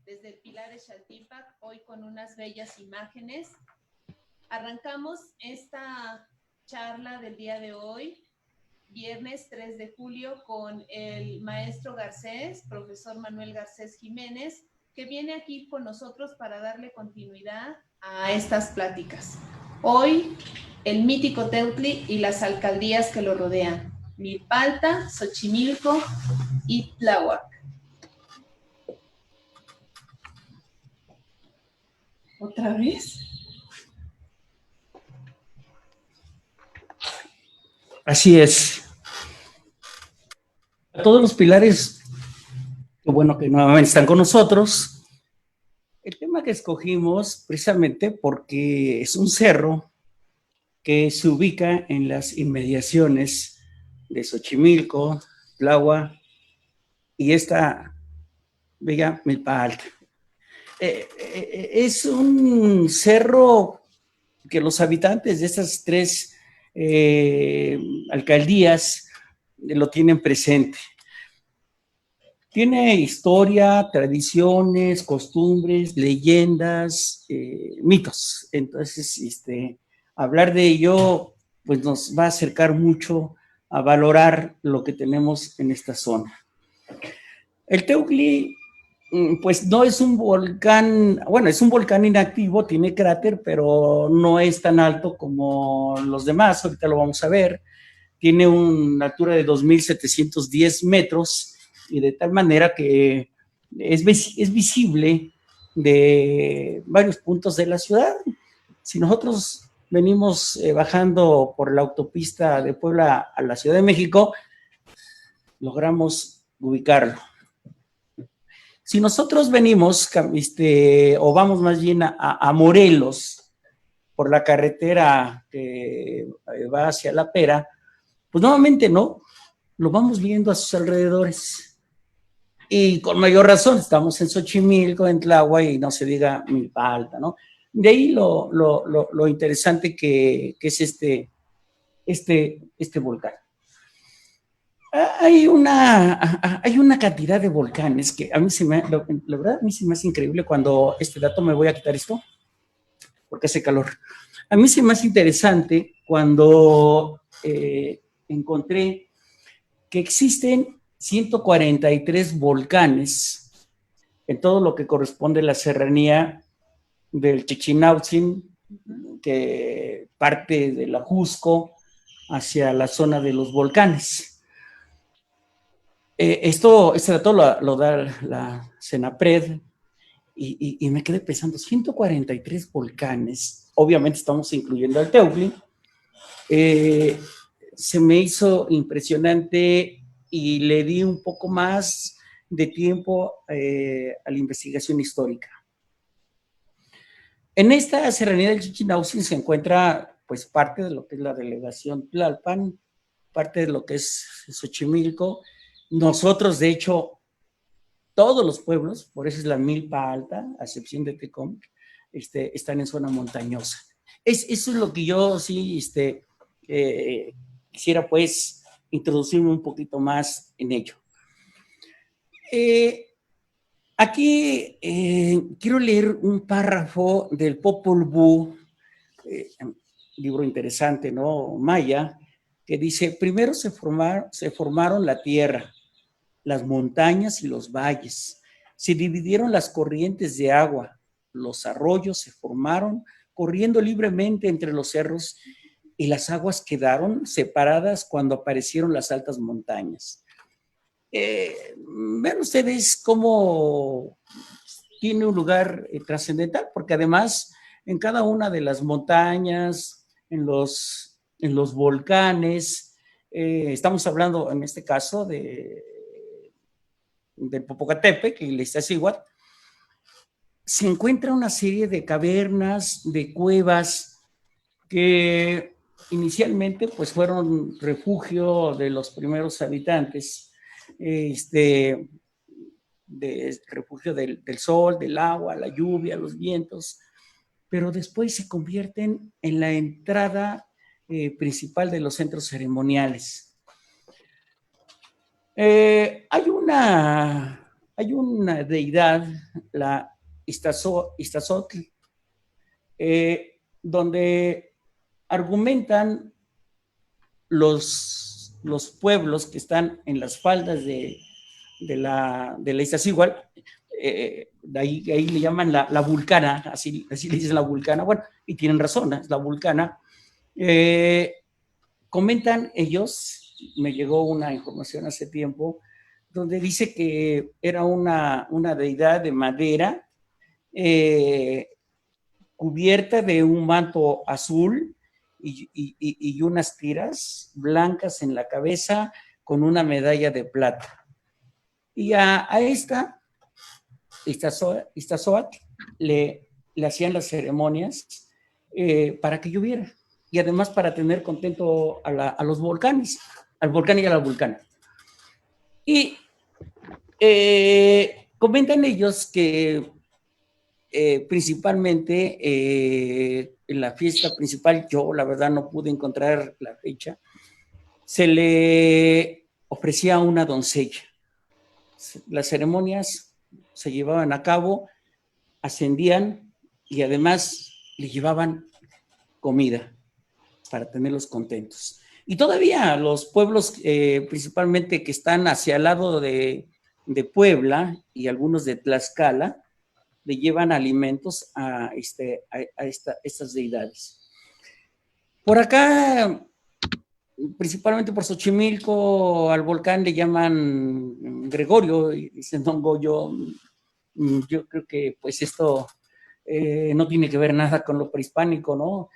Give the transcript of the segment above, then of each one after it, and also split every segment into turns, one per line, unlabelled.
desde el Pilar de Xaltípac, hoy con unas bellas imágenes. Arrancamos esta charla del día de hoy, viernes 3 de julio, con el maestro Garcés, profesor Manuel Garcés Jiménez, que viene aquí con nosotros para darle continuidad a estas pláticas. Hoy, el mítico Teutli y las alcaldías que lo rodean, Milpalta, Xochimilco y Tláhuac. ¿Otra vez?
Así es. A todos los pilares, qué bueno que nuevamente están con nosotros. El tema que escogimos precisamente porque es un cerro que se ubica en las inmediaciones de Xochimilco, Tláhuac y esta bella Milpa Alta. Es un cerro que los habitantes de estas tres alcaldías lo tienen presente. Tiene historia, tradiciones, costumbres, leyendas, mitos. Entonces, hablar de ello, pues nos va a acercar mucho a valorar lo que tenemos en esta zona. El Teutli, pues no es un volcán, bueno, es un volcán inactivo, tiene cráter, pero no es tan alto como los demás, ahorita lo vamos a ver. Tiene una altura de 2.710 metros y de tal manera que es visible de varios puntos de la ciudad. Si nosotros venimos bajando por la autopista de Puebla a la Ciudad de México, logramos ubicarlo. Si nosotros venimos, o vamos más bien a Morelos, por la carretera que va hacia La Pera, pues nuevamente no, lo vamos viendo a sus alrededores. Y con mayor razón, estamos en Xochimilco, en Tláhuac, y no se diga Milpa Alta, ¿no? De ahí lo interesante que es este volcán. Hay una cantidad de volcanes que a mí la verdad, a mí se me hace increíble cuando este dato, me voy a quitar esto, porque hace calor. A mí se me hace interesante cuando encontré que existen 143 volcanes en todo lo que corresponde a la serranía del Chichinautzin, que parte de la Jusco hacia la zona de los volcanes. Este dato lo da la CENAPRED y me quedé pensando, 143 volcanes, obviamente estamos incluyendo al Teutli. Se me hizo impresionante y le di un poco más de tiempo a la investigación histórica. En esta serranía del Chichinautzin se encuentra pues parte de lo que es la delegación Tlalpan, parte de lo que es Xochimilco. Nosotros, de hecho, todos los pueblos, por eso es la Milpa Alta, a excepción de Tecom, están en zona montañosa. Eso es lo que yo sí quisiera pues introducirme un poquito más en ello. Aquí quiero leer un párrafo del Popol Vuh, libro interesante, ¿no? Maya, que dice: primero se formaron la tierra, las montañas y los valles. Se dividieron las corrientes de agua, los arroyos se formaron corriendo libremente entre los cerros y las aguas quedaron separadas cuando aparecieron las altas montañas. Ven ustedes cómo tiene un lugar trascendental, porque además en cada una de las montañas, en los volcanes, estamos hablando en este caso del Popocatépetl y el Iztaccíhuatl, se encuentra una serie de cavernas, de cuevas que inicialmente pues fueron refugio de los primeros habitantes, de refugio del sol, del agua, la lluvia, los vientos, pero después se convierten en la entrada principal de los centros ceremoniales. Hay una hay una deidad, la Iztaccíhuatl, donde argumentan los pueblos que están en las faldas de la Iztaccíhuatl, de ahí le llaman la vulcana, así le dicen la vulcana, bueno, y tienen razón, es la vulcana. Comentan ellos, me llegó una información hace tiempo, donde dice que era una deidad de madera, cubierta de un manto azul y unas tiras blancas en la cabeza con una medalla de plata. Y a esta Iztaccíhuatl le hacían las ceremonias para que lloviera y además para tener contento a los volcanes, al volcán y a la vulcana. Y comentan ellos que principalmente en la fiesta principal, yo la verdad no pude encontrar la fecha, se le ofrecía una doncella. Las ceremonias se llevaban a cabo, ascendían y además le llevaban comida para tenerlos contentos. Y todavía los pueblos, principalmente que están hacia el lado de Puebla y algunos de Tlaxcala, le llevan alimentos a estas deidades. Por acá, principalmente por Xochimilco, al volcán le llaman Gregorio, y dicen Don Goyo. Yo creo que pues esto no tiene que ver nada con lo prehispánico, ¿no?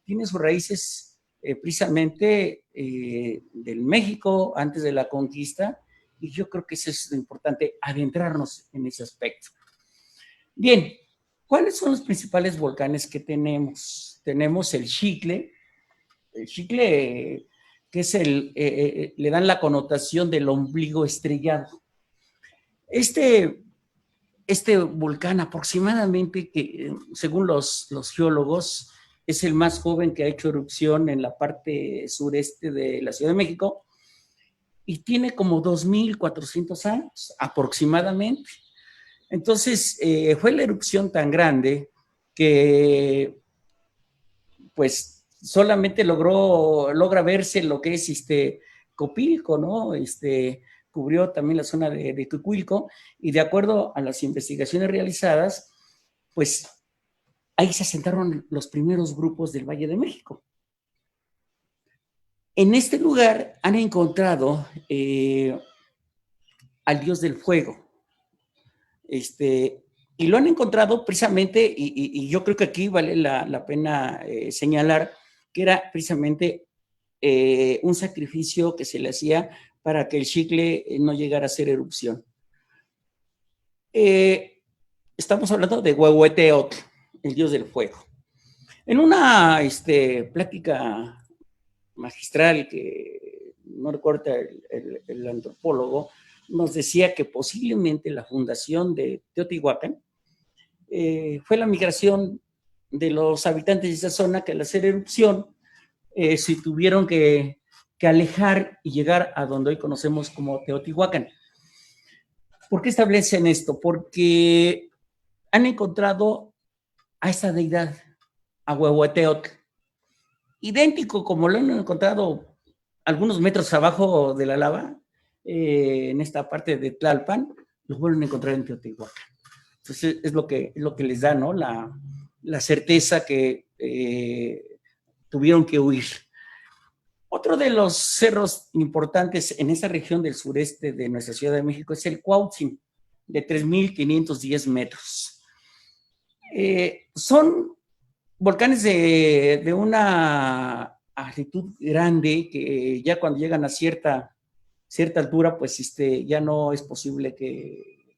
Tiene sus raíces precisamente del México antes de la conquista, y yo creo que eso es importante, adentrarnos en ese aspecto. Bien, ¿cuáles son los principales volcanes que tenemos? Tenemos el Xicle, que es le dan la connotación del ombligo estrellado. Este volcán aproximadamente, que según los geólogos, es el más joven que ha hecho erupción en la parte sureste de la Ciudad de México y tiene como 2,400 años aproximadamente. Entonces, fue la erupción tan grande que pues solamente logra verse lo que es Copilco, ¿no? Cubrió también la zona de Tucuilco, y de acuerdo a las investigaciones realizadas, pues ahí se asentaron los primeros grupos del Valle de México. En este lugar han encontrado al dios del fuego, y lo han encontrado precisamente, y yo creo que aquí vale la pena señalar que era precisamente un sacrificio que se le hacía para que el Xicle no llegara a hacer erupción. Estamos hablando de Huehueteotl, el dios del fuego. En una plática magistral que no recuerda el antropólogo, nos decía que posiblemente la fundación de Teotihuacán fue la migración de los habitantes de esa zona que al hacer erupción se tuvieron que alejar y llegar a donde hoy conocemos como Teotihuacán. ¿Por qué establecen esto? Porque han encontrado a esta deidad, a Huehueteotl, idéntico como lo han encontrado algunos metros abajo de la lava, en esta parte de Tlalpan, lo vuelven a encontrar en Teotihuacán. Entonces es lo que les da, ¿no? La certeza que tuvieron que huir. Otro de los cerros importantes en esta región del sureste de nuestra Ciudad de México es el Cuauhtzin, de 3,510 metros. Son volcanes de una altitud grande que ya cuando llegan a cierta altura, pues ya no es posible que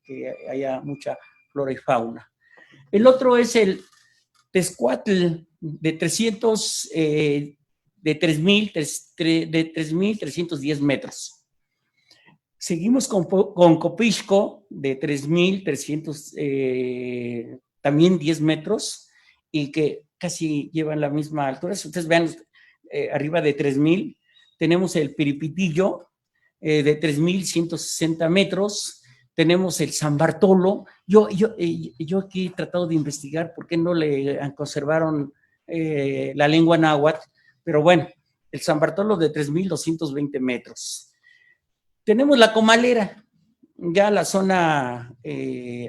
haya mucha flora y fauna. El otro es el Tezcuatl, de 3,310 metros. Seguimos con Copixco, de 3,300 también 10 metros, y que casi llevan la misma altura. Si ustedes vean, arriba de 3,000, tenemos el Piripitillo, de 3,160 metros. tenemos el San Bartolo. Yo aquí he tratado de investigar por qué no le conservaron la lengua náhuatl, pero bueno, el San Bartolo de 3,220 metros. Tenemos la Comalera, ya la zona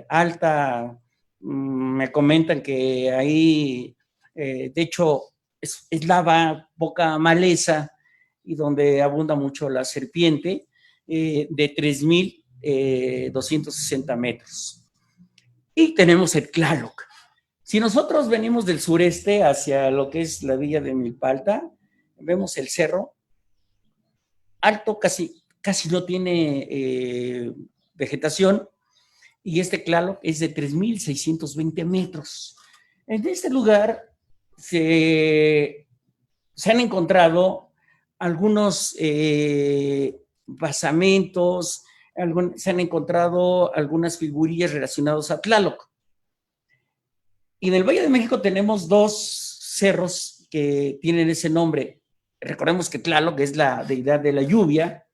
alta, me comentan que ahí, de hecho, es lava, poca maleza, y donde abunda mucho la serpiente, de 3,260 metros. Y tenemos el Tlaloc. Si nosotros venimos del sureste hacia lo que es la villa de Milpalta, vemos el cerro alto, casi no tiene vegetación, y este Tlaloc es de 3,620 metros. En este lugar se han encontrado algunos basamentos, se han encontrado algunas figurillas relacionadas a Tlaloc. Y en el Valle de México tenemos dos cerros que tienen ese nombre. Recordemos que Tlaloc es la deidad de la lluvia,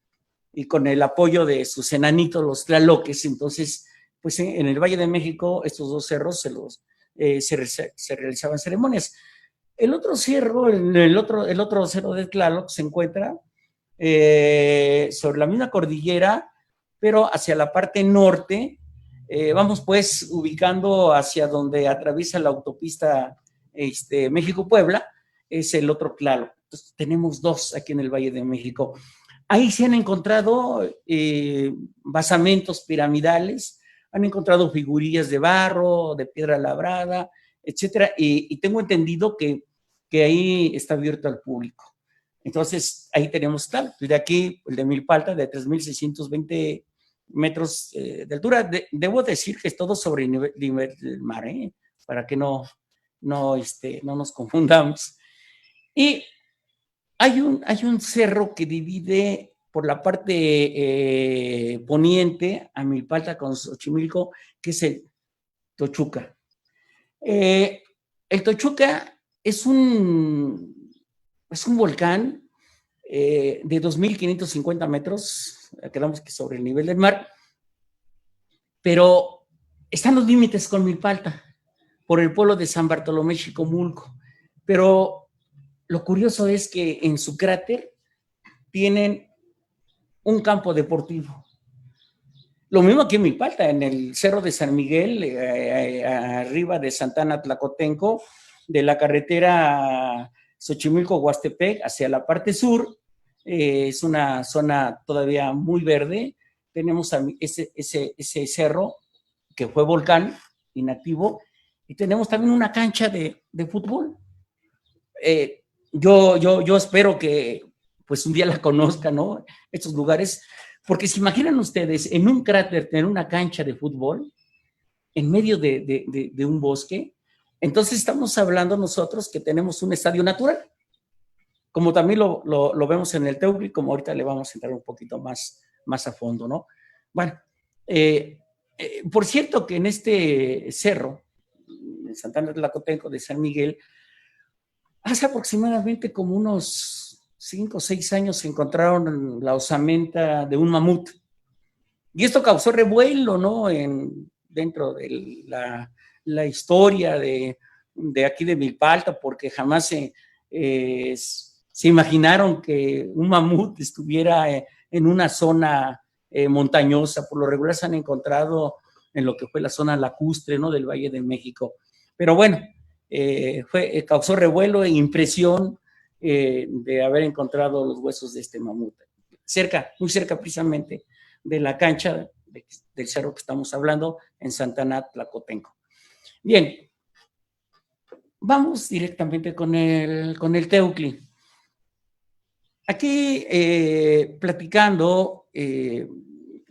y con el apoyo de sus enanitos, los tlaloques, entonces, pues en el Valle de México, estos dos cerros se realizaban ceremonias. El otro cerro, el otro cerro de Tlaloc se encuentra sobre la misma cordillera, pero hacia la parte norte. Vamos pues ubicando hacia donde atraviesa la autopista México-Puebla, es el otro Tlaloc. Entonces, tenemos dos aquí en el Valle de México. Ahí se han encontrado basamentos piramidales, han encontrado figurillas de barro, de piedra labrada, etcétera, y tengo entendido que ahí está abierto al público. Entonces, ahí tenemos tal, de aquí el de Milpalta, de 3,620 metros de altura. Debo decir que es todo sobre el nivel del mar, para que no nos confundamos. Y hay un cerro que divide por la parte poniente a Milpalta con Xochimilco, que es el Tochuca. El Tochuca es un volcán de 2,550 metros, quedamos que sobre el nivel del mar, pero están los límites con Milpalta por el pueblo de San Bartolomé Xicomulco. Pero lo curioso es que en su cráter tienen un campo deportivo. Lo mismo que en Milpalta, en el Cerro de San Miguel, arriba de Santana Tlacotenco, de la carretera Xochimilco-Huastepec hacia la parte sur, es una zona todavía muy verde. Tenemos ese cerro que fue volcán inactivo, y tenemos también una cancha de fútbol. Yo espero que pues un día la conozcan, ¿no? Estos lugares, porque se imaginan ustedes en un cráter tener una cancha de fútbol en medio de un bosque. Entonces estamos hablando nosotros que tenemos un estadio natural, como también lo vemos en el Teutli, como ahorita le vamos a entrar un poquito más a fondo, ¿no? Bueno, por cierto que en este cerro, en Santana Tlacotenco de San Miguel, hace aproximadamente como unos 5 o 6 años se encontraron la osamenta de un mamut. Y esto causó revuelo, ¿no? Dentro de la historia de aquí de Milpalta, porque jamás se imaginaron que un mamut estuviera en una zona montañosa. Por lo regular se han encontrado en lo que fue la zona lacustre, ¿no? Del Valle de México. Pero bueno, causó revuelo e impresión de haber encontrado los huesos de este mamut. Muy cerca precisamente de la cancha del cerro que estamos hablando, en Santana Tlacotenco. Bien, vamos directamente con el Teutli. Aquí platicando,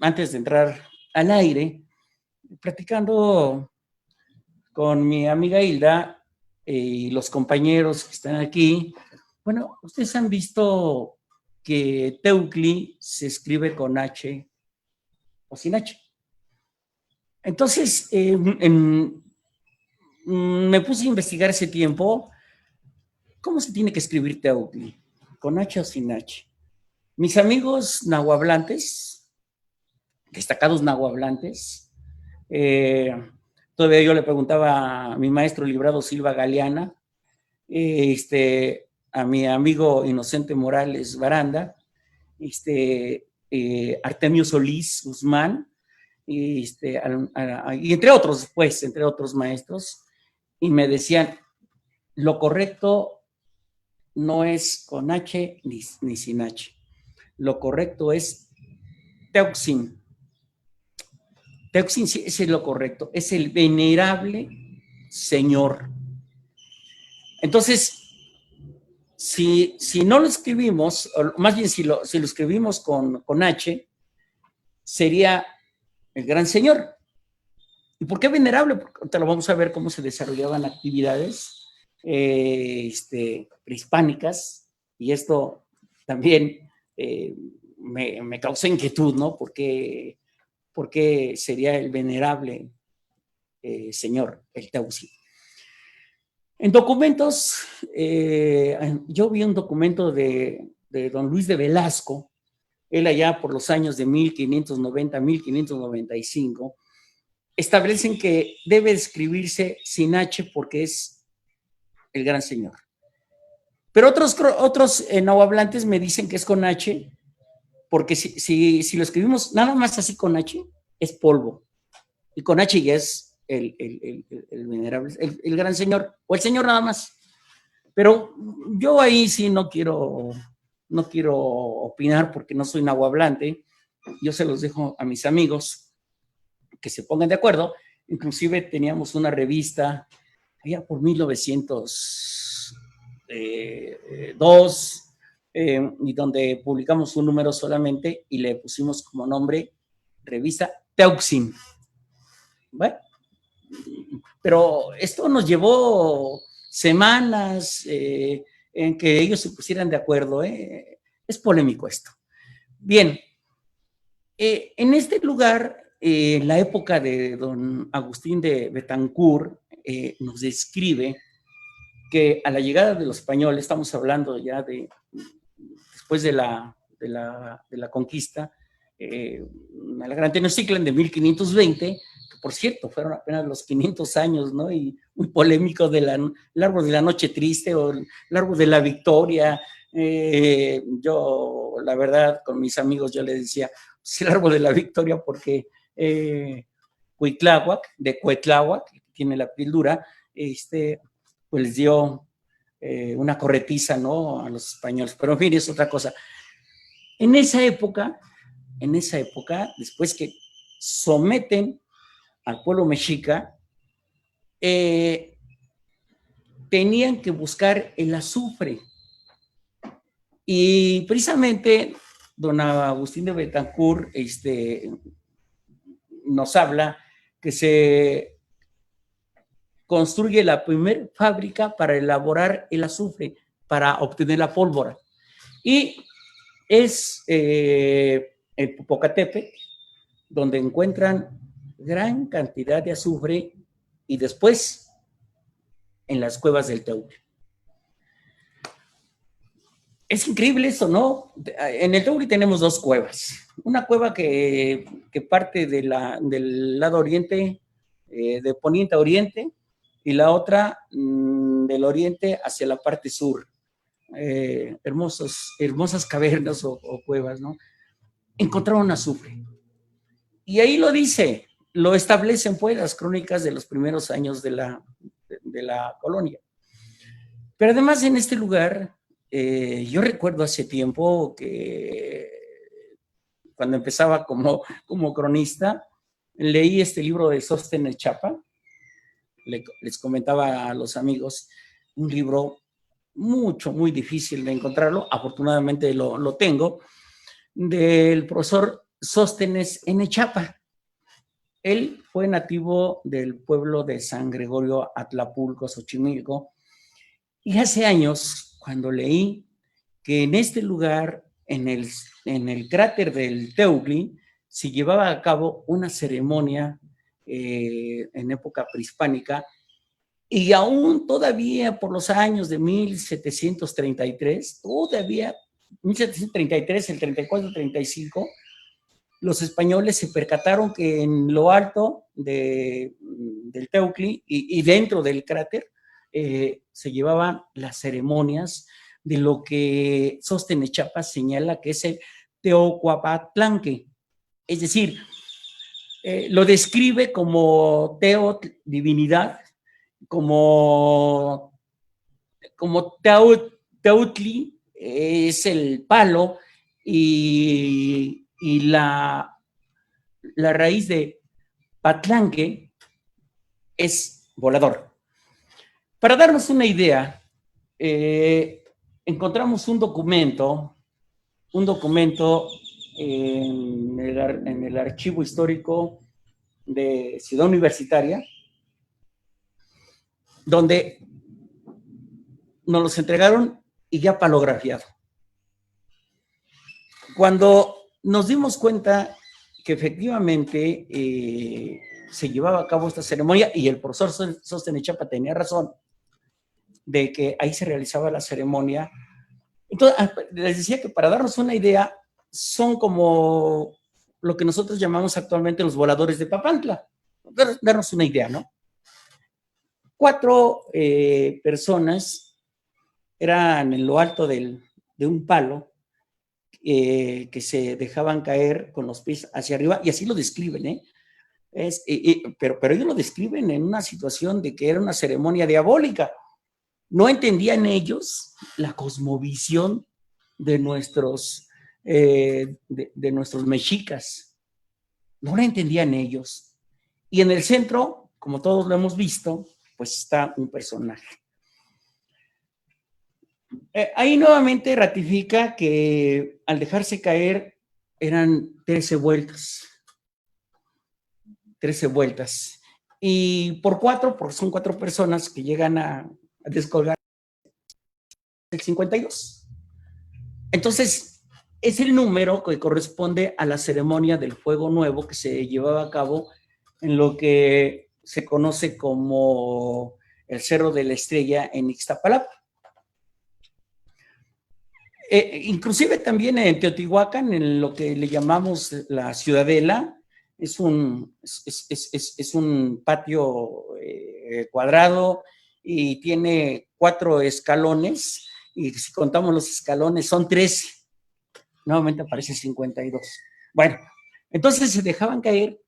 antes de entrar al aire, platicando con mi amiga Hilda y los compañeros que están aquí. Bueno, ustedes han visto que Teutli se escribe con H o sin H. Entonces, me puse a investigar ese tiempo cómo se tiene que escribir Teutli, con H o sin H. Mis amigos nahuablantes destacados nahuablantes. Todavía yo le preguntaba a mi maestro Librado Silva Galeana, a mi amigo Inocente Morales Baranda, Artemio Solís Guzmán, y entre otros, pues, entre otros maestros, y me decían, lo correcto no es con H ni sin H, lo correcto es Teuxin. Teuxin sí, ese es lo correcto, es el venerable Señor. Entonces, si no lo escribimos, o más bien si lo escribimos con H, sería el gran Señor. ¿Y por qué venerable? Porque te lo vamos a ver cómo se desarrollaban actividades prehispánicas, y esto también me causa inquietud, ¿no? ¿Por qué sería el venerable Señor, el Teuxi? En documentos, yo vi un documento de don Luis de Velasco, él allá por los años de 1590, 1595, establecen que debe escribirse sin H porque es el gran Señor. Pero otros nahuablantes me dicen que es con H, porque si lo escribimos nada más así con H, es polvo. Y con H ya es el venerable, el gran Señor, o el Señor nada más. Pero yo ahí sí no quiero opinar porque no soy nahuablante. Yo se los dejo a mis amigos que se pongan de acuerdo. Inclusive teníamos una revista allá por 1902 y donde publicamos un número solamente y le pusimos como nombre Revista Teuxin. Bueno, pero esto nos llevó semanas en que ellos se pusieran de acuerdo. Es polémico esto. Bien, en este lugar, en la época de don Agustín de Betancourt, nos describe que a la llegada de los españoles, estamos hablando ya de después de la conquista, a la Gran Tenochtitlan de 1520, que por cierto fueron apenas los 500 años, ¿no? Y muy polémico del árbol de la noche triste o el árbol de la victoria. Yo, la verdad, con mis amigos yo les decía, pues el árbol de la victoria porque Cuitláhuac, de Cuetláhuac, que tiene la piel dura, pues les dio una corretiza, ¿no? A los españoles, pero en fin, es otra cosa. En esa época, después que someten al pueblo mexica, tenían que buscar el azufre. Y precisamente don Agustín de Betancourt nos habla que se construye la primera fábrica para elaborar el azufre, para obtener la pólvora. Y es el Popocatépetl, donde encuentran gran cantidad de azufre, y después en las cuevas del Teule. Es increíble eso, ¿no? En el Teule tenemos dos cuevas. Una cueva que parte del lado oriente, de poniente a oriente, y la otra del oriente hacia la parte sur. Hermosas cavernas o cuevas, ¿no? Encontraron azufre. Y ahí lo dice, lo establecen pues las crónicas de los primeros años de la colonia. Pero además en este lugar, yo recuerdo hace tiempo que cuando empezaba como cronista, leí este libro de Sóstenes Chapa, les comentaba a los amigos, un libro muy difícil de encontrarlo, afortunadamente lo tengo, del profesor Sóstenes N. Chapa. Él fue nativo del pueblo de San Gregorio Atlapulco, Xochimilco, y hace años, cuando leí que en este lugar, en el cráter del Teule, se llevaba a cabo una ceremonia en época prehispánica, y aún todavía por los años de 1733, el 34, 35, los españoles se percataron que en lo alto del Teoclli y dentro del cráter se llevaban las ceremonias de lo que Sóstenes Chapa señala que es el Teocuapatlanque. Es decir, lo describe como Teotl, divinidad, como Teutli es el palo y la raíz de Patlanque es volador. Para darnos una idea, encontramos un documento en el archivo histórico de Ciudad Universitaria, donde nos los entregaron y ya palografiado. Cuando nos dimos cuenta que efectivamente se llevaba a cabo esta ceremonia, y el profesor Sóstenes Chapa tenía razón, de que ahí se realizaba la ceremonia. Entonces, les decía que para darnos una idea, son como lo que nosotros llamamos actualmente los voladores de Papantla. Darnos una idea, ¿no? 4 personas eran en lo alto de un palo que se dejaban caer con los pies hacia arriba, y así lo describen, ¿eh? Pero ellos lo describen en una situación de que era una ceremonia diabólica. No entendían ellos la cosmovisión de nuestros mexicas. No la entendían ellos. Y en el centro, como todos lo hemos visto, pues está un personaje. Ahí nuevamente ratifica que al dejarse caer eran 13 vueltas. 13 vueltas. Y por 4, porque son 4 personas que llegan a descolgar el 52. Entonces, es el número que corresponde a la ceremonia del Fuego Nuevo que se llevaba a cabo en lo que se conoce como el Cerro de la Estrella en Ixtapalapa. Inclusive también en Teotihuacán, en lo que le llamamos la Ciudadela, es un patio cuadrado y tiene 4 escalones, y si contamos los escalones son 13. Nuevamente aparece 52. Bueno, entonces se dejaban caer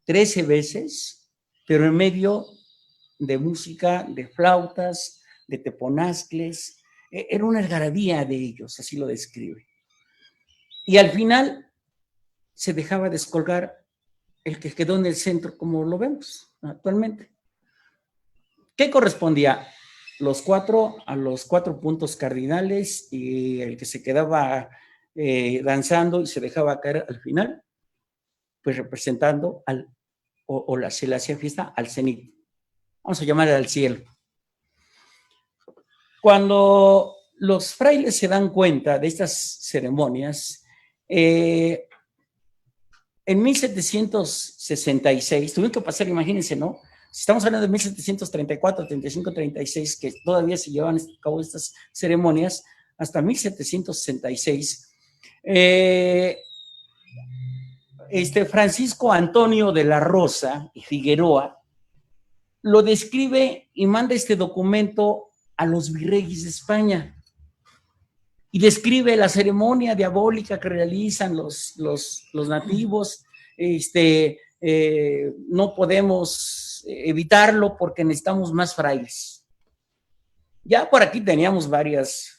13 veces, pero en medio de música, de flautas, de teponazcles. Era una algarabía de ellos, así lo describe. Y al final se dejaba descolgar el que quedó en el centro, como lo vemos actualmente. ¿Qué correspondía? Los 4 a los 4 puntos cardinales, y el que se quedaba danzando y se dejaba caer al final, pues representando se le hacía fiesta al cenit. Vamos a llamar al cielo. Cuando los frailes se dan cuenta de estas ceremonias, en 1766, tuvieron que pasar, imagínense, ¿no? Si estamos hablando de 1734, 35, 36, que todavía se llevaban a cabo estas ceremonias, hasta 1766, Francisco Antonio de la Rosa y Figueroa lo describe y manda este documento a los virreyes de España, y describe la ceremonia diabólica que realizan los nativos. No podemos evitarlo porque necesitamos más frailes. Ya por aquí teníamos varios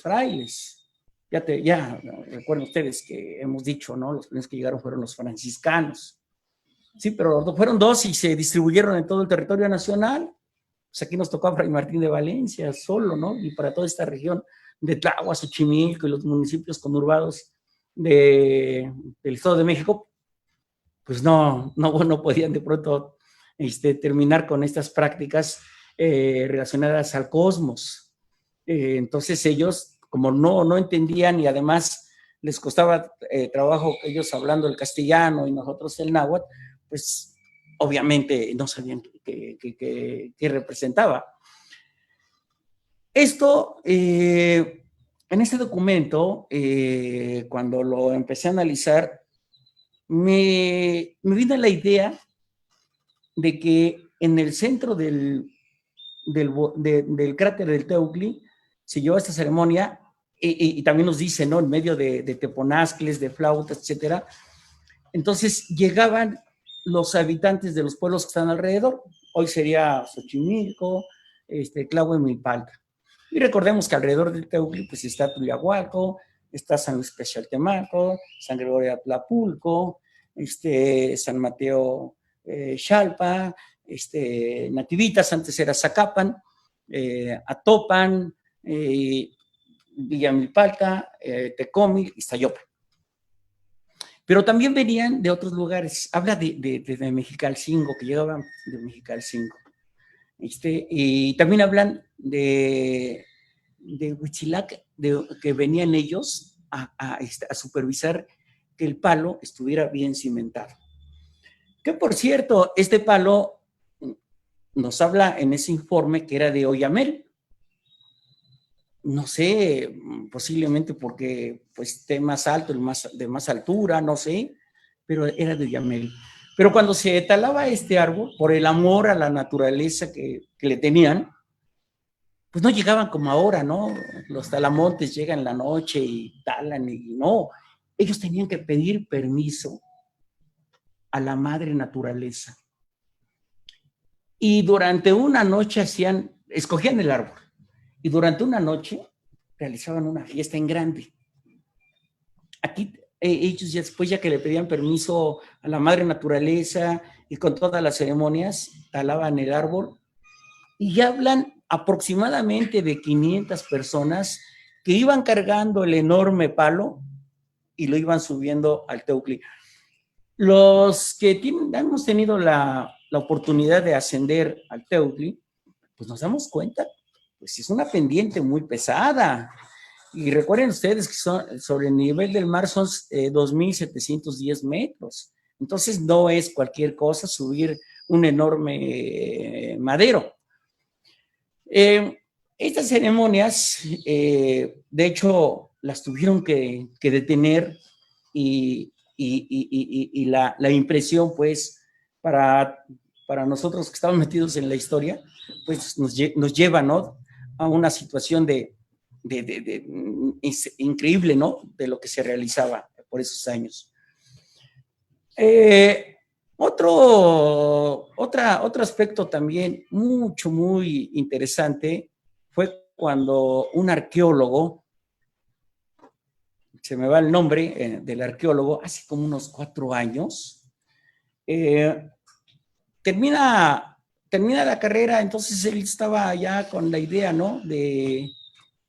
frailes. Ya recuerden ustedes que hemos dicho, ¿no? Los primeros que llegaron fueron los franciscanos. Sí, pero fueron 2 y se distribuyeron en todo el territorio nacional. Pues aquí nos tocó a Fray Martín de Valencia solo, ¿no? Y para toda esta región de Tláhuac, Xochimilco y los municipios conurbados del Estado de México, pues no podían de pronto terminar con estas prácticas relacionadas al cosmos. Entonces ellos, como no entendían, y además les costaba trabajo ellos hablando el castellano y nosotros el náhuatl, pues obviamente no sabían qué representaba. Esto, en este documento, cuando lo empecé a analizar, me vino la idea de que en el centro del cráter del Teoclli se llevó esta ceremonia y también nos dice, ¿no? En medio de teponazcles, de flautas, etcétera. Entonces llegaban los habitantes de los pueblos que están alrededor. Hoy sería Xochimilco, Tlahuamilpalta. Y recordemos que alrededor del Teoclli pues está Tulahuaco, está San Luis Texaltemaco, San Gregorio Atlapulco, San Mateo Xalpa, Nativitas, antes era Zacapan, Atopan, Villamilpalta, Tecomil, Iztayopan. Pero también venían de otros lugares. Habla de Mexicalcingo, que llegaban de Mexicalcingo. Y también hablan de Huitzilac, que venían ellos a supervisar que el palo estuviera bien cimentado. Que por cierto, este palo nos habla en ese informe que era de Oyamel. No sé, posiblemente porque pues esté más alto, de más altura, no sé, pero era de Oyamel. Pero cuando se talaba este árbol, por el amor a la naturaleza que le tenían, pues no llegaban como ahora, ¿no? Los talamontes llegan en la noche y talan y no. Ellos tenían que pedir permiso a la madre naturaleza. Y durante una noche escogían el árbol, y durante una noche realizaban una fiesta en grande. Aquí ellos después, ya que le pedían permiso a la madre naturaleza y con todas las ceremonias, talaban el árbol y ya hablan aproximadamente de 500 personas que iban cargando el enorme palo y lo iban subiendo al Teoclli. Los que hemos tenido la oportunidad de ascender al Teoclli, pues nos damos cuenta, pues es una pendiente muy pesada. Y recuerden ustedes que sobre el nivel del mar son 2.710 metros. Entonces no es cualquier cosa subir un enorme madero. Estas ceremonias, de hecho, las tuvieron que detener y la impresión, pues, para nosotros que estamos metidos en la historia, pues nos lleva, ¿no?, a una situación increíble, ¿no?, de lo que se realizaba por esos años. Otro aspecto también muy interesante fue cuando un arqueólogo, se me va el nombre del arqueólogo, hace como unos 4 años, termina la carrera. Entonces él estaba ya con la idea, ¿no?, de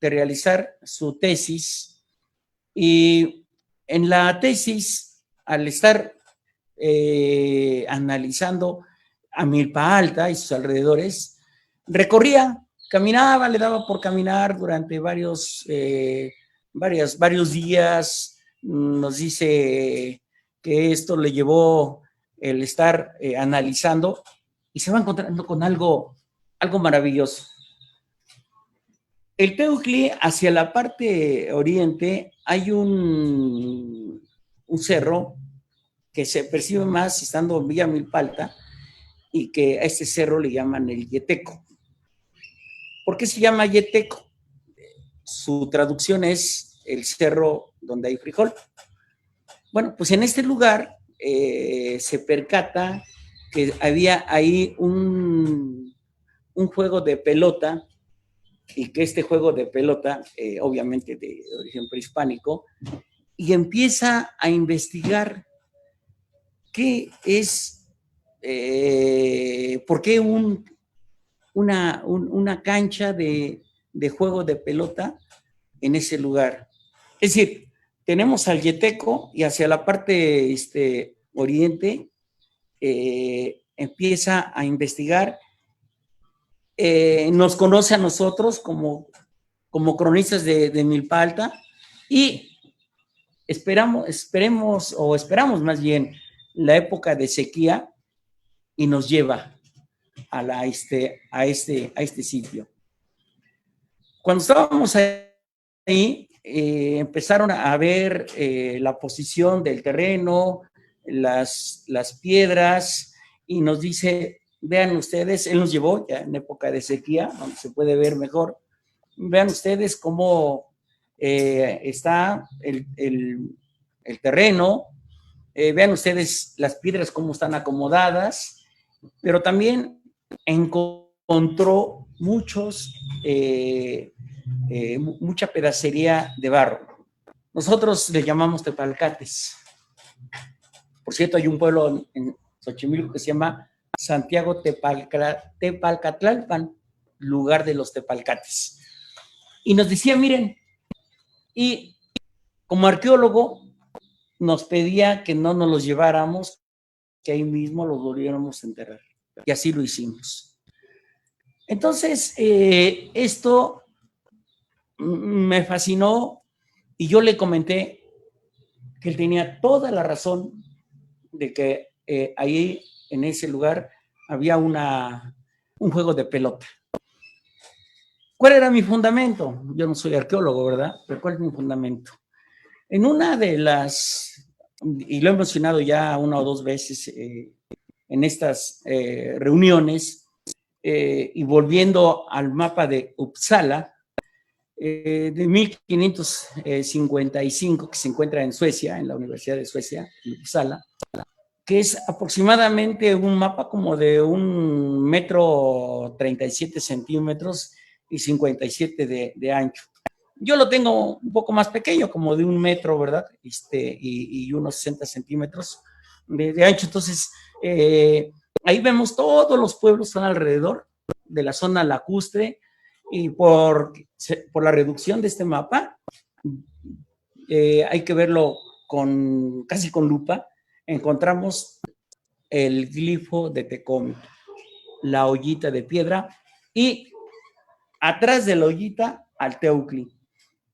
realizar su tesis, y en la tesis, al estar analizando a Milpa Alta y sus alrededores, caminaba, le daba por caminar durante varios días. Nos dice que esto le llevó el estar analizando y se va encontrando con algo maravilloso. El Teoclli, hacia la parte oriente, hay un cerro que se percibe más estando en Villamilpalta, y que a este cerro le llaman el Yeteco. ¿Por qué se llama Yeteco? Su traducción es el cerro donde hay frijol. Bueno, pues en este lugar se percata que había ahí un juego de pelota, y que este juego de pelota, obviamente de origen prehispánico, y empieza a investigar qué es, por qué una cancha de juego de pelota en ese lugar. Es decir, tenemos al Yeteco, y hacia la parte oriente empieza a investigar, nos conoce a nosotros como cronistas de Milpa Alta, y esperamos más bien la época de sequía, y nos lleva a este sitio. Cuando estábamos ahí, empezaron a ver la posición del terreno, las piedras y nos dice, vean ustedes, él nos llevó ya en época de sequía, donde se puede ver mejor, vean ustedes cómo está el terreno, vean ustedes las piedras cómo están acomodadas, pero también encontró mucha pedacería de barro. Nosotros le llamamos tepalcates. Por cierto, hay un pueblo en Xochimilco que se llama Santiago Tepalcatlalpan, lugar de los tepalcates. Y nos decía, miren, y como arqueólogo nos pedía que no nos los lleváramos, que ahí mismo los volviéramos a enterrar. Y así lo hicimos. Entonces, esto me fascinó y yo le comenté que él tenía toda la razón de que ahí, en ese lugar, había un juego de pelota. ¿Cuál era mi fundamento? Yo no soy arqueólogo, ¿verdad? Pero ¿cuál es mi fundamento? En una de las, y lo he mencionado ya una o dos veces en estas reuniones, y volviendo al mapa de Uppsala, de 1555, que se encuentra en Suecia, en la Universidad de Suecia, en Uppsala, que es aproximadamente un mapa como de 1,37 metros y 57 de ancho. Yo lo tengo un poco más pequeño, como de 1 metro, ¿verdad? Y unos 60 centímetros de ancho. Entonces, ahí vemos todos los pueblos que están alrededor de la zona lacustre, y por la reducción de este mapa, hay que verlo casi con lupa, encontramos el glifo de Tecómetro, la ollita de piedra, y atrás de la ollita al Teucli.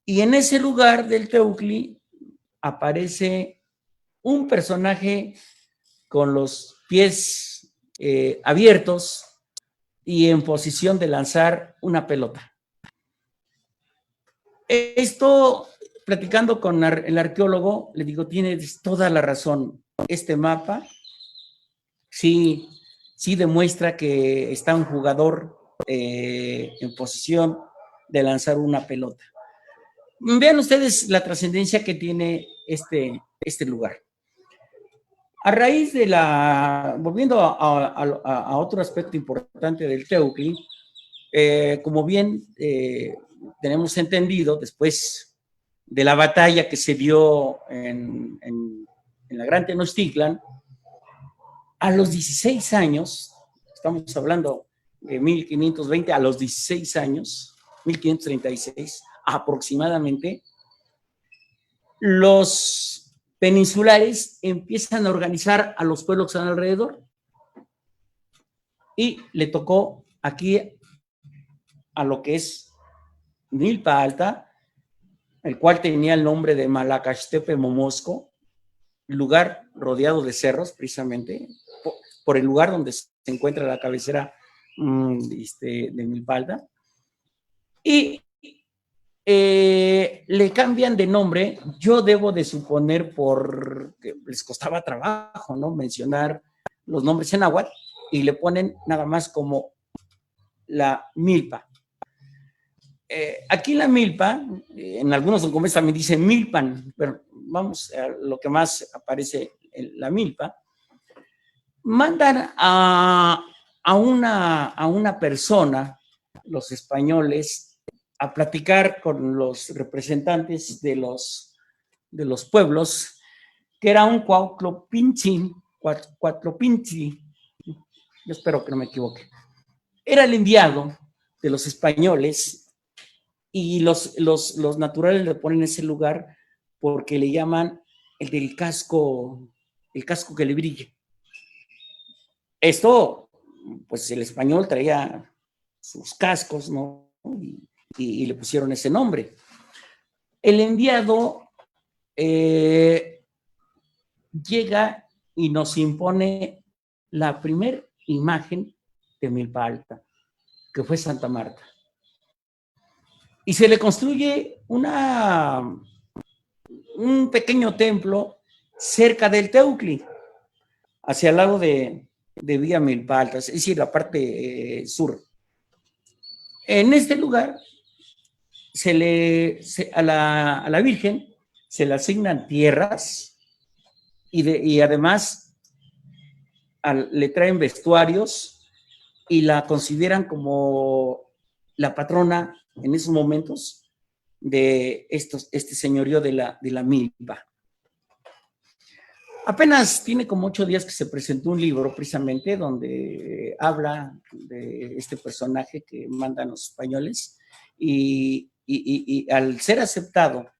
Y en ese lugar del Teucli aparece un personaje con los pies abiertos y en posición de lanzar una pelota. Esto, platicando con el arqueólogo, le digo, tienes toda la razón. Este mapa sí demuestra que está un jugador en posición de lanzar una pelota. Vean ustedes la trascendencia que tiene este lugar. A raíz de volviendo a otro aspecto importante del Teucli, como bien tenemos entendido, después de la batalla que se dio en la Gran Tenochtitlan, a los 16 años, estamos hablando de 1520, a los 16 años, 1536 aproximadamente, los peninsulares empiezan a organizar a los pueblos que están alrededor. Y le tocó aquí a lo que es Milpa Alta, el cual tenía el nombre de Malacaxtepe Momosco, lugar rodeado de cerros, precisamente, por el lugar donde se encuentra la cabecera de Milpa Alta. Y le cambian de nombre. Yo debo de suponer porque les costaba trabajo, ¿no?, mencionar los nombres en náhuatl, y le ponen nada más como la Milpa. Aquí la Milpa, en algunos documentos también dice Milpan, pero vamos a lo que más aparece en la Milpa. Mandan a una persona, los españoles, a platicar con los representantes de los pueblos, que era un Cuautlopinchi, yo espero que no me equivoque. Era el enviado de los españoles, y los naturales le ponen ese lugar porque le llaman el casco que le brilla. Esto, pues el español traía sus cascos, ¿no? Y le pusieron ese nombre. El enviado llega y nos impone la primera imagen de Milpa Alta, que fue Santa Marta. Y se le construye un pequeño templo cerca del Teucli. hacia el lado de Villa Milpalta, es decir, la parte sur. En este lugar a la Virgen se le asignan tierras y además le traen vestuarios y la consideran como la patrona en esos momentos de este señorío de la milpa. Apenas tiene como 8 días que se presentó un libro precisamente donde habla de este personaje que mandan los españoles y al ser aceptado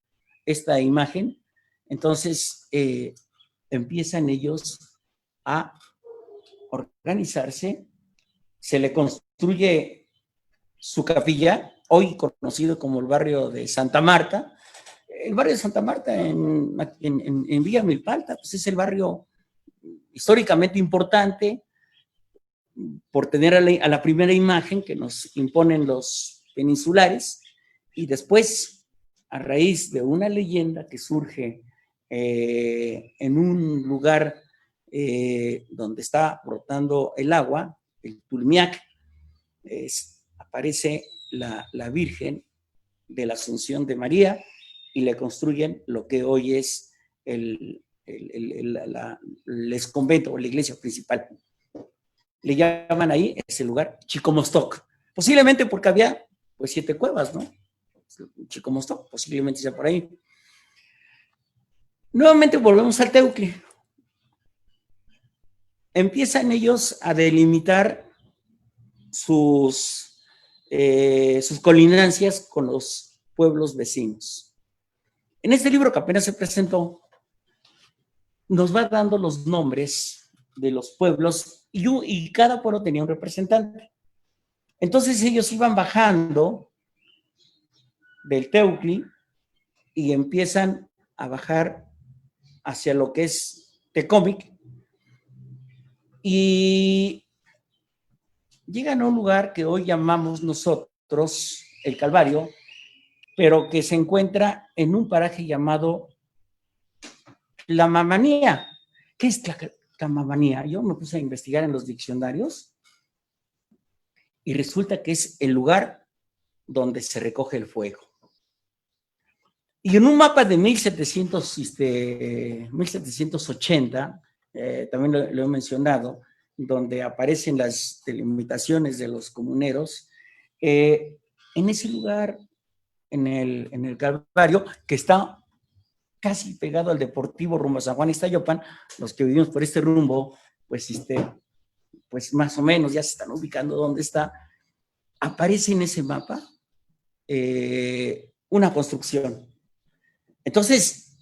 esta imagen, entonces empiezan ellos a organizarse, se le construye su capilla, hoy conocido como el barrio de Santa Marta. El barrio de Santa Marta en Villa Milpalta, pues es el barrio históricamente importante por tener a la primera imagen que nos imponen los peninsulares y después, a raíz de una leyenda que surge en un lugar donde está brotando el agua, el Tulmiac, aparece la Virgen de la Asunción de María y le construyen lo que hoy es el exconvento o la iglesia principal. Le llaman ahí ese lugar Chicomostoc, posiblemente porque había pues 7 cuevas, ¿no? Chicomostoc, posiblemente sea por ahí. Nuevamente volvemos al Teucli. Empiezan ellos a delimitar sus colindancias con los pueblos vecinos. En este libro que apenas se presentó, nos va dando los nombres de los pueblos y cada pueblo tenía un representante. Entonces ellos iban bajando del Teucli y empiezan a bajar hacia lo que es Tecómic y llegan a un lugar que hoy llamamos nosotros el Calvario, pero que se encuentra en un paraje llamado Tlamamanía. ¿Qué es Tlamamanía? Yo me puse a investigar en los diccionarios y resulta que es el lugar donde se recoge el fuego. Y en un mapa de 1780, también lo he mencionado, donde aparecen las delimitaciones de los comuneros, en ese lugar, en el Calvario, que está casi pegado al Deportivo rumbo a San Juan Ixtayopan, los que vivimos por este rumbo, pues más o menos ya se están ubicando dónde está, aparece en ese mapa una construcción. Entonces,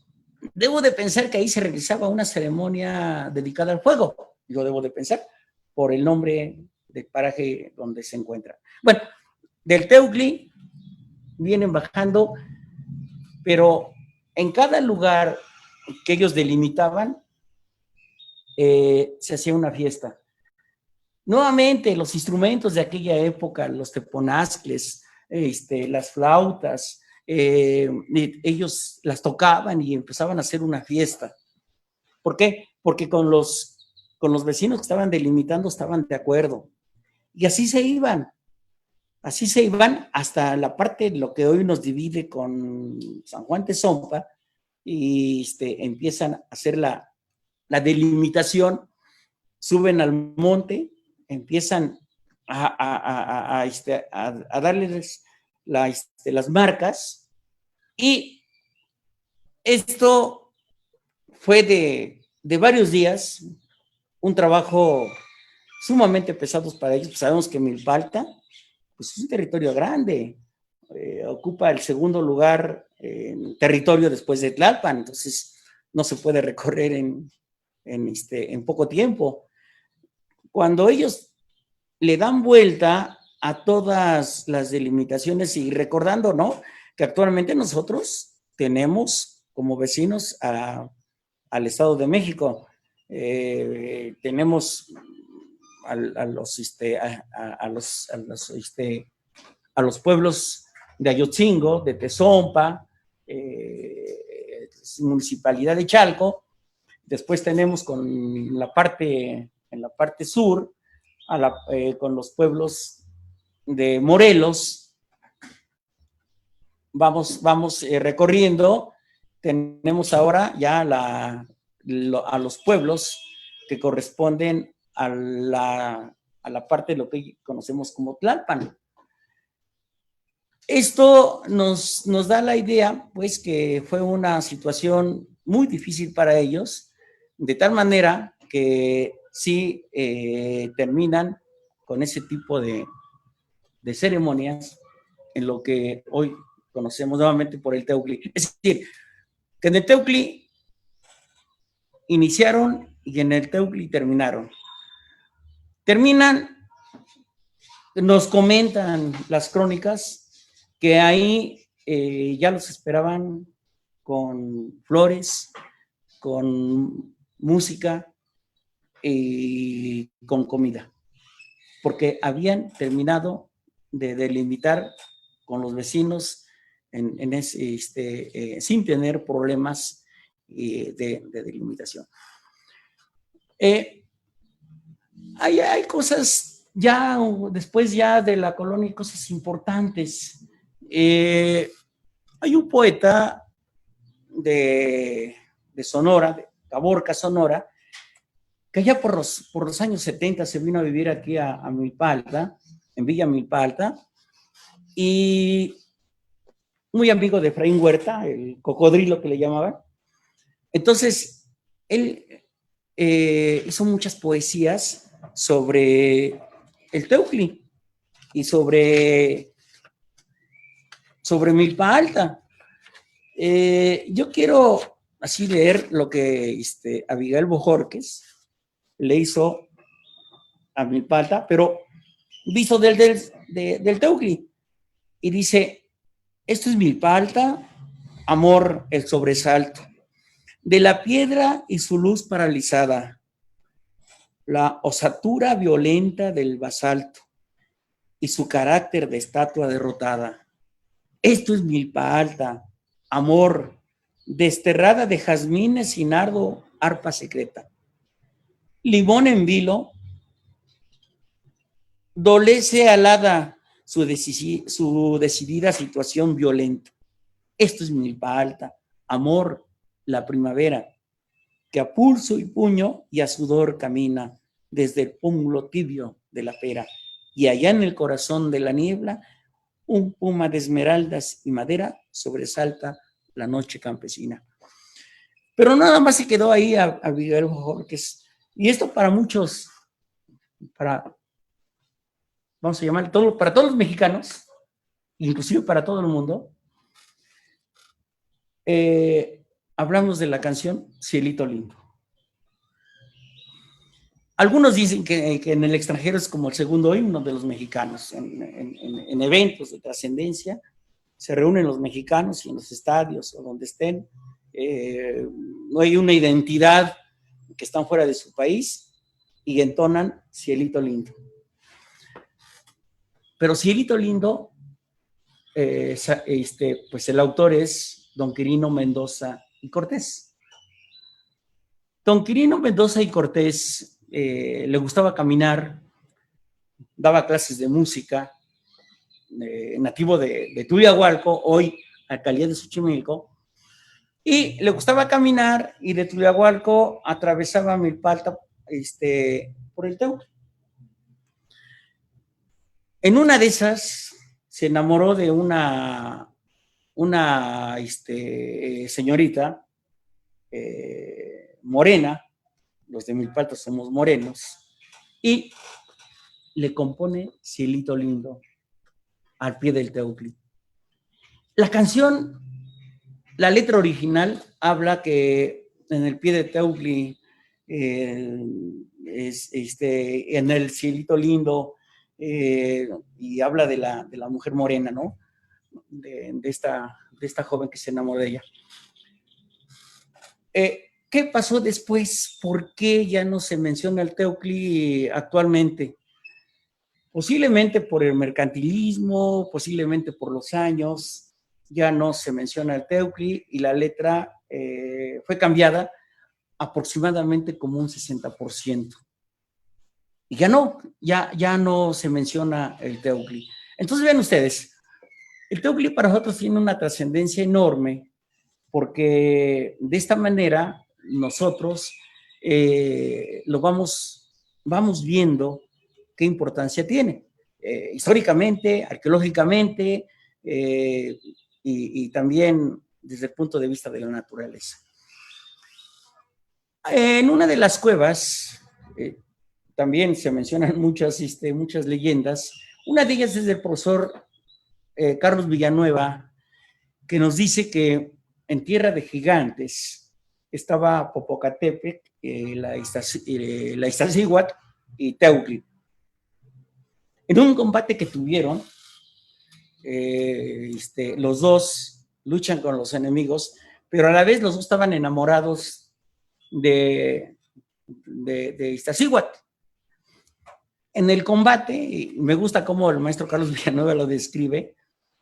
debo de pensar que ahí se realizaba una ceremonia dedicada al fuego, yo debo de pensar, por el nombre del paraje donde se encuentra. Bueno, del Teucli vienen bajando, pero en cada lugar que ellos delimitaban, se hacía una fiesta. Nuevamente, los instrumentos de aquella época, los teponazcles, las flautas, ellos las tocaban y empezaban a hacer una fiesta. ¿Por qué? Porque con los vecinos que estaban delimitando estaban de acuerdo. Y así se iban hasta la parte de lo que hoy nos divide con San Juan Tezompa y empiezan a hacer la delimitación, suben al monte, empiezan a darles las marcas y esto fue de varios días, un trabajo sumamente pesado para ellos. Pues sabemos que Milpalta pues es un territorio grande, ocupa el segundo lugar en territorio después de Tlalpan, entonces no se puede recorrer en poco tiempo. Cuando ellos le dan vuelta a todas las delimitaciones y recordando, ¿no?, que actualmente nosotros tenemos como vecinos al Estado de México, tenemos a los pueblos de Ayotzingo, de Tezompa, municipalidad de Chalco, Después tenemos en la parte sur, con los pueblos de Morelos. Vamos recorriendo. Tenemos ahora ya a los pueblos que corresponden a la parte de lo que conocemos como Tlalpan. Esto nos da la idea, pues, que fue una situación muy difícil para ellos, de tal manera que sí terminan con ese tipo de ceremonias en lo que hoy conocemos nuevamente por el Teoclli. Es decir, que en el Teoclli iniciaron y en el Teoclli terminaron. Terminan, nos comentan las crónicas que ahí ya los esperaban con flores, con música y con comida, porque habían terminado de delimitar con los vecinos sin tener problemas de delimitación. Hay cosas ya después ya de la colonia, cosas importantes. Hay un poeta de Sonora, de Caborca, Sonora, que ya por los años 70 se vino a vivir aquí a Milpa Alta, en Villa Milpa Alta, y muy amigo de Efraín Huerta, el cocodrilo que le llamaban. Entonces, él hizo muchas poesías sobre el Teoclli y sobre Milpa Alta. Yo quiero así leer lo que Abigail Bojorquez le hizo a Milpa Alta, pero visto del Teoclli. Y dice: esto es Milpa Alta, amor, el sobresalto de la piedra y su luz paralizada, la osatura violenta del basalto y su carácter de estatua derrotada. Esto es Milpa Alta, amor, desterrada de jazmines y nardo, arpa secreta. Limón en vilo, dolece alada su decidida situación violenta. Esto es Milpa Alta, amor, la primavera, que a pulso y puño y a sudor camina desde el pómulo tibio de la pera, y allá en el corazón de la niebla, un puma de esmeraldas y madera sobresalta la noche campesina. Pero nada más se quedó ahí a Abigail Bojorquez, y esto para muchos, vamos a llamar para todos los mexicanos, inclusive para todo el mundo. Hablamos de la canción Cielito Lindo. Algunos dicen que en el extranjero es como el segundo himno de los mexicanos. En eventos de trascendencia se reúnen los mexicanos y en los estadios o donde estén. No hay una identidad, que están fuera de su país y entonan Cielito Lindo. Pero Cielito Lindo, pues el autor es don Quirino Mendoza y Cortés. Don Quirino Mendoza y Cortés le gustaba caminar, daba clases de música, nativo de Tulahualco, hoy alcaldía de Xochimilco, y le gustaba caminar, y de Tulahualco atravesaba Milpa Alta por el Teoclli. En una de esas se enamoró de una señorita morena, los de Milpa Alta somos morenos, y le compone Cielito Lindo al pie del Teoclli. La canción, la letra original habla que en el pie del Teoclli, en el Cielito Lindo, y habla de la mujer morena, ¿no? De esta joven que se enamoró de ella. ¿Qué pasó después? ¿Por qué ya no se menciona el Teoclli actualmente? Posiblemente por el mercantilismo, posiblemente por los años, ya no se menciona el Teoclli y la letra fue cambiada aproximadamente como un 60%. Y ya no se menciona el Teoclli. Entonces vean ustedes, el Teoclli para nosotros tiene una trascendencia enorme, porque de esta manera nosotros lo vamos viendo qué importancia tiene, históricamente, arqueológicamente, y también desde el punto de vista de la naturaleza. En una de las cuevas, también se mencionan muchas leyendas. Una de ellas es del profesor Carlos Villanueva, que nos dice que en Tierra de Gigantes estaba Popocatépetl, la Iztaccíhuatl y Teoclli. En un combate que tuvieron, los dos luchan con los enemigos, pero a la vez los dos estaban enamorados de Iztaccíhuatl. En el combate, me gusta cómo el maestro Carlos Villanueva lo describe,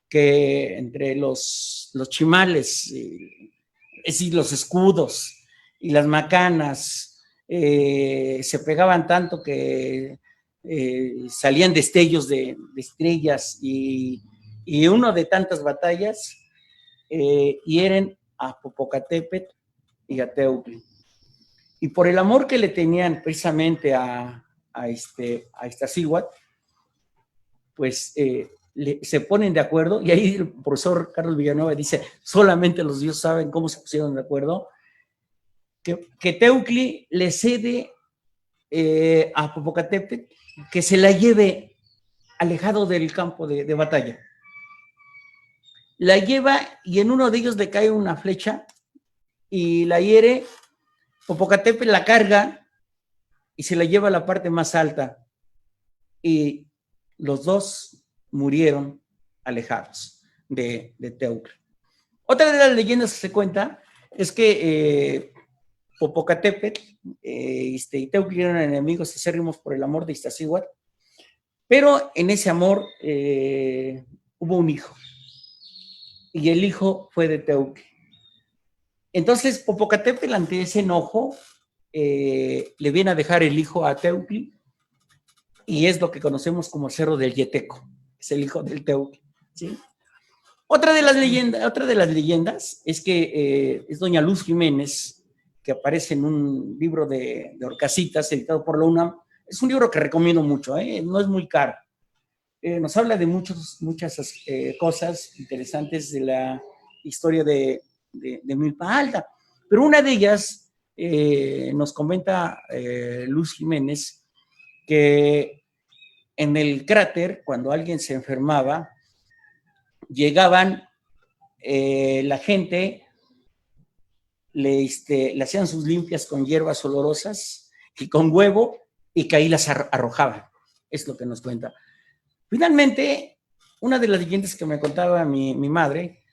que entre los chimales, es decir, los escudos y las macanas, se pegaban tanto que salían destellos de estrellas, y uno de tantas batallas hieren a Popocatépetl y a Teoclli. Y por el amor que le tenían precisamente a Iztaccíhuatl, pues se ponen de acuerdo, y ahí el profesor Carlos Villanueva dice, solamente los dioses saben cómo se pusieron de acuerdo, que Teoclli le cede a Popocatépetl que se la lleve alejado del campo de batalla. La lleva y en uno de ellos le cae una flecha y la hiere. Popocatépetl la carga y se la lleva a la parte más alta, y los dos murieron alejados de Teoclli. Otra de las leyendas que se cuenta es que Popocatépetl y Teoclli eran enemigos acérrimos por el amor de Iztaccíhuatl, pero en ese amor hubo un hijo, y el hijo fue de Teoclli. Entonces Popocatépetl, ante ese enojo, le viene a dejar el hijo a Teoclli, y es lo que conocemos como el Cerro del Yeteco, es el hijo del Teoclli, ¿sí? Otra de las leyendas es que es doña Luz Jiménez, que aparece en un libro de Orcasitas, editado por la UNAM. Es un libro que recomiendo mucho, no es muy caro. Nos habla de muchas cosas interesantes de la historia de Milpa Alta, pero una de ellas nos comenta Luz Jiménez que en el cráter, cuando alguien se enfermaba, llegaban la gente, le hacían sus limpias con hierbas olorosas y con huevo, y que ahí las arrojaban. Es lo que nos cuenta. Finalmente, una de las leyendas que me contaba mi madre,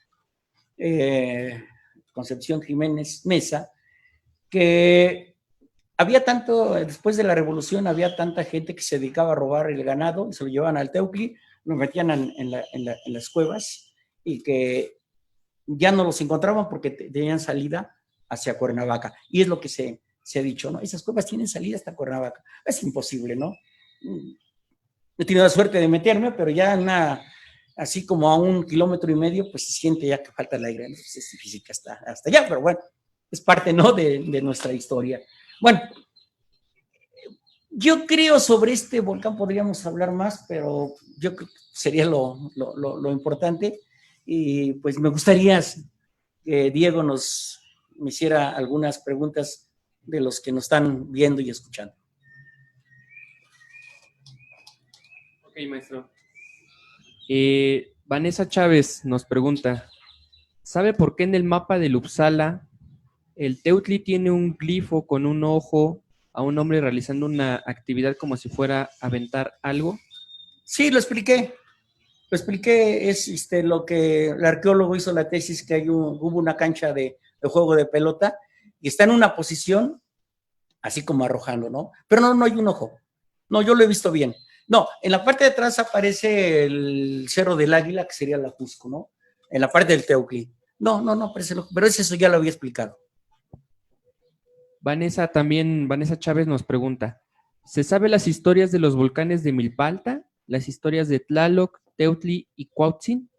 Concepción Jiménez Mesa, que había después de la revolución, había tanta gente que se dedicaba a robar el ganado y se lo llevaban al Teoclli, lo metían en las cuevas, y que ya no los encontraban porque tenían salida hacia Cuernavaca. Y es lo que se ha dicho, ¿no? Esas cuevas tienen salida hasta Cuernavaca. Es imposible, ¿no? He tenido la suerte de meterme, pero ya así como a 1,5 kilómetros, pues se siente ya que falta el aire, ¿no? Pues es difícil que hasta allá, pero bueno, es parte, ¿no?, de nuestra historia. Bueno, yo creo sobre este volcán podríamos hablar más, pero yo creo que sería lo importante, y pues me gustaría que Diego me hiciera algunas preguntas de los que nos están viendo y escuchando.
Ok, maestro. Vanessa Chávez nos pregunta, ¿sabe por qué en el mapa de Uppsala el Teoclli tiene un glifo con un ojo a un hombre realizando una actividad como si fuera a aventar algo?
Sí, lo expliqué. Es lo que el arqueólogo hizo la tesis, que hubo una cancha de juego de pelota y está en una posición así como arrojando, ¿no? Pero no hay un ojo. No, yo lo he visto bien. No, en la parte de atrás aparece el Cerro del Águila, que sería la Cusco, ¿no? En la parte del Teoclli. No aparece el ojo, pero eso ya lo había explicado.
Vanessa Chávez nos pregunta, ¿se sabe las historias de los volcanes de Milpalta, las historias de Tlaloc, Teutli y Cuauhtzin?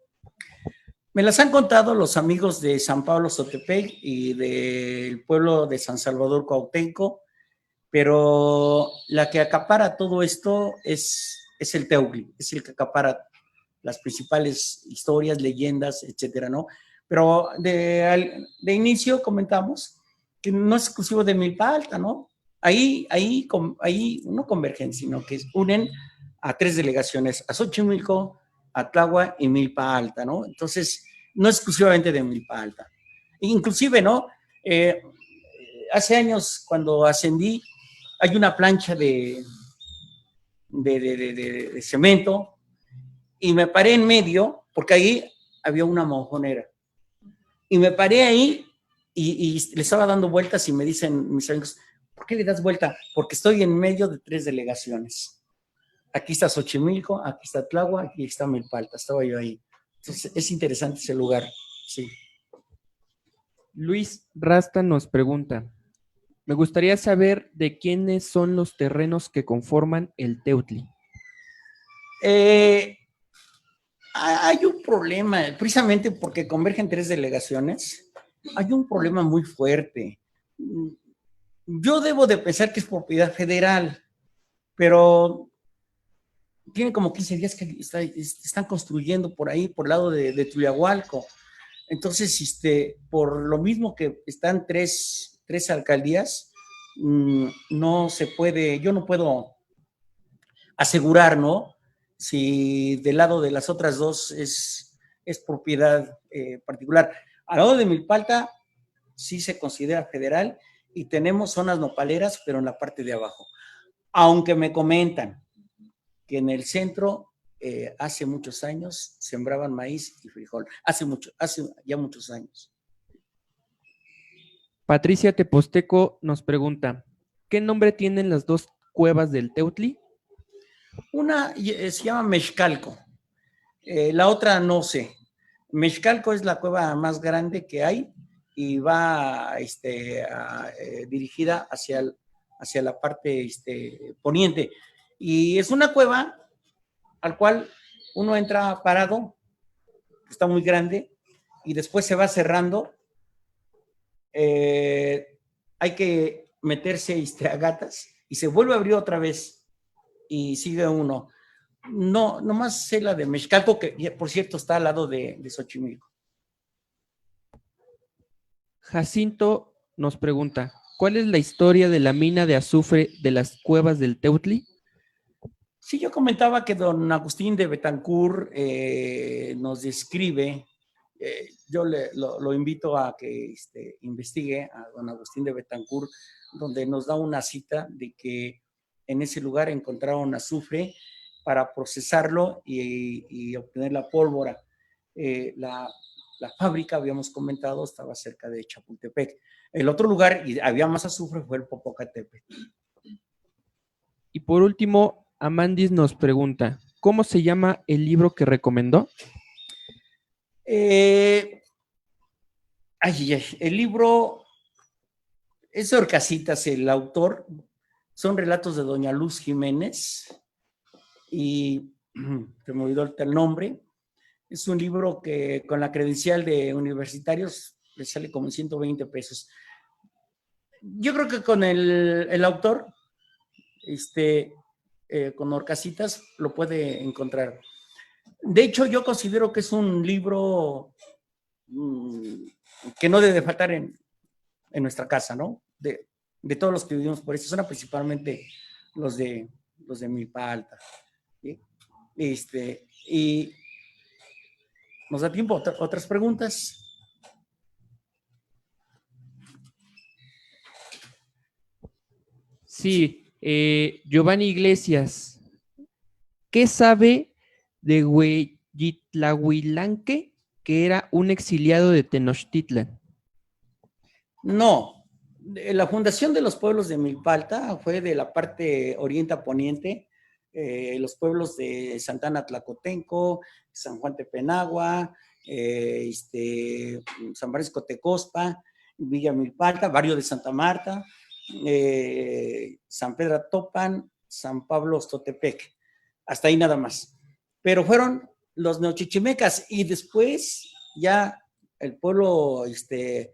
Me las han contado los amigos de San Pablo Sotepec y del pueblo de San Salvador Cuauhtenco, pero la que acapara todo esto es el Teutli, es el que acapara las principales historias, leyendas, etcétera, ¿no? Pero de inicio comentamos que no es exclusivo de Milpa Alta, ¿no? Ahí no convergen, sino que unen a 3 delegaciones, a Xochimilco, a Tláhuac y Milpa Alta, ¿no? Entonces, no exclusivamente de Milpa Alta. Inclusive, ¿no? Hace años, cuando ascendí, hay una plancha de cemento y me paré en medio, porque ahí había una mojonera. Y me paré ahí y le estaba dando vueltas y me dicen mis amigos, ¿por qué le das vuelta? Porque estoy en medio de 3 delegaciones. Aquí está Xochimilco, aquí está Tláhuac, aquí está Milpalta. Estaba yo ahí. Entonces, es interesante ese lugar, sí.
Luis Rasta nos pregunta, me gustaría saber de quiénes son los terrenos que conforman el Teutli.
Hay un problema, precisamente porque convergen 3 delegaciones, hay un problema muy fuerte. Yo debo de pensar que es propiedad federal, pero tiene como 15 días que están construyendo por ahí, por el lado de Tulahualco. Entonces, por lo mismo que están tres alcaldías, no se puede, yo no puedo asegurar, ¿no? Si del lado de las otras 2 es propiedad particular. Al lado de Milpalta sí se considera federal y tenemos zonas nopaleras, pero en la parte de abajo. Aunque me comentan que en el centro hace muchos años sembraban maíz y frijol. Hace ya muchos años.
Patricia Teposteco nos pregunta, ¿qué nombre tienen las 2 cuevas del Teutli?
Una se llama Mexcalco, la otra no sé. Mexcalco es la cueva más grande que hay y va dirigida hacia la parte poniente. Y es una cueva al cual uno entra parado, está muy grande, y después se va cerrando. Hay que meterse a gatas y se vuelve a abrir otra vez y sigue uno. No, nomás sé la de Mexcalco, que por cierto está al lado de Xochimilco.
Jacinto nos pregunta, ¿cuál es la historia de la mina de azufre de las cuevas del Teutli?
Sí, yo comentaba que don Agustín de Betancourt nos describe, yo lo invito a que investigue a don Agustín de Betancourt, donde nos da una cita de que en ese lugar encontraron azufre para procesarlo y obtener la pólvora. La fábrica, habíamos comentado, estaba cerca de Chapultepec. El otro lugar, y había más azufre, fue el Popocatépetl.
Y por último, Amandis nos pregunta, ¿cómo se llama el libro que recomendó?
El libro es de Orcasitas, el autor son relatos de doña Luz Jiménez y se me olvidó el nombre. Es un libro que con la credencial de universitarios le sale como 120 pesos. Yo creo que con el autor, con Orcasitas, lo puede encontrar. De hecho, yo considero que es un libro que no debe faltar en nuestra casa, ¿no? De todos los que vivimos por esta zona, principalmente los de Milpa Alta. ¿Sí? Y nos da tiempo otras preguntas.
Sí, Giovanni Iglesias, ¿qué sabe de Hueyitlahuilanque, que era un exiliado de Tenochtitlan?
No, la fundación de los pueblos de Milpalta fue de la parte oriente a poniente, los pueblos de Santana Tlacotenco, San Juan Tepenagua, San Francisco Tecospa, Villa Milpalta, barrio de Santa Marta, San Pedro Atopan, San Pablo Ostotepec, hasta ahí nada más. Pero fueron los neochichimecas y después ya el pueblo, el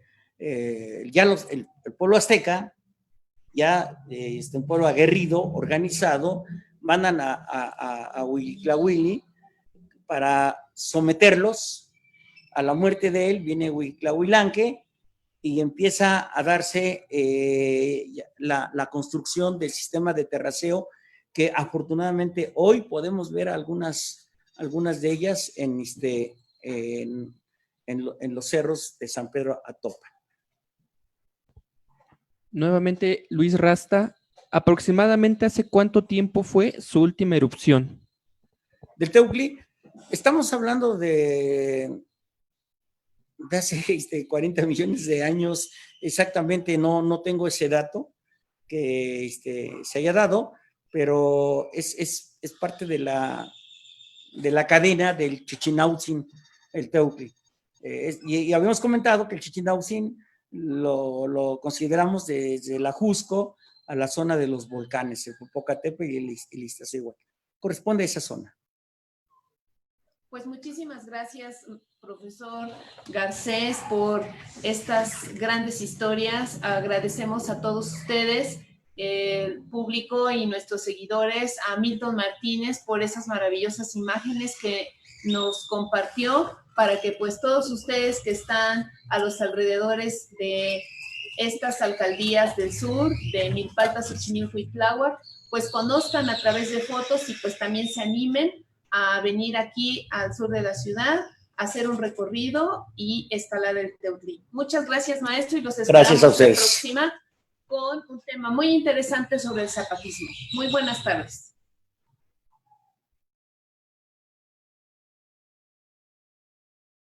pueblo azteca, ya un pueblo aguerrido, organizado, mandan a Huitlahuili para someterlos. A la muerte de él viene Huitlahuilanque y empieza a darse la construcción del sistema de terraceo, que afortunadamente hoy podemos ver algunas de ellas en los cerros de San Pedro Atopan.
Nuevamente, Luis Rasta, ¿aproximadamente hace cuánto tiempo fue su última erupción?
Del Teutli, estamos hablando de hace 40 millones de años, exactamente no tengo ese dato que se haya dado, pero es parte de la cadena del Chichinautzin, el Teutli. Y habíamos comentado que el Chichinautzin lo consideramos desde la Jusco a la zona de los volcanes, el Popocatépetl y el Iztaccíhuatl. Corresponde a esa zona.
Pues muchísimas gracias, profesor Garcés, por estas grandes historias. Agradecemos a todos ustedes, el público y nuestros seguidores, a Milton Martínez por esas maravillosas imágenes que nos compartió, para que pues todos ustedes que están a los alrededores de estas alcaldías del sur, de Milpalta, Xochimilco y Tláhuac, pues conozcan a través de fotos y pues también se animen a venir aquí al sur de la ciudad, a hacer un recorrido y escalar el Teutli. Muchas gracias, maestro, y los esperamos
a ustedes.
la próxima con un tema muy interesante sobre el zapatismo. Muy buenas tardes.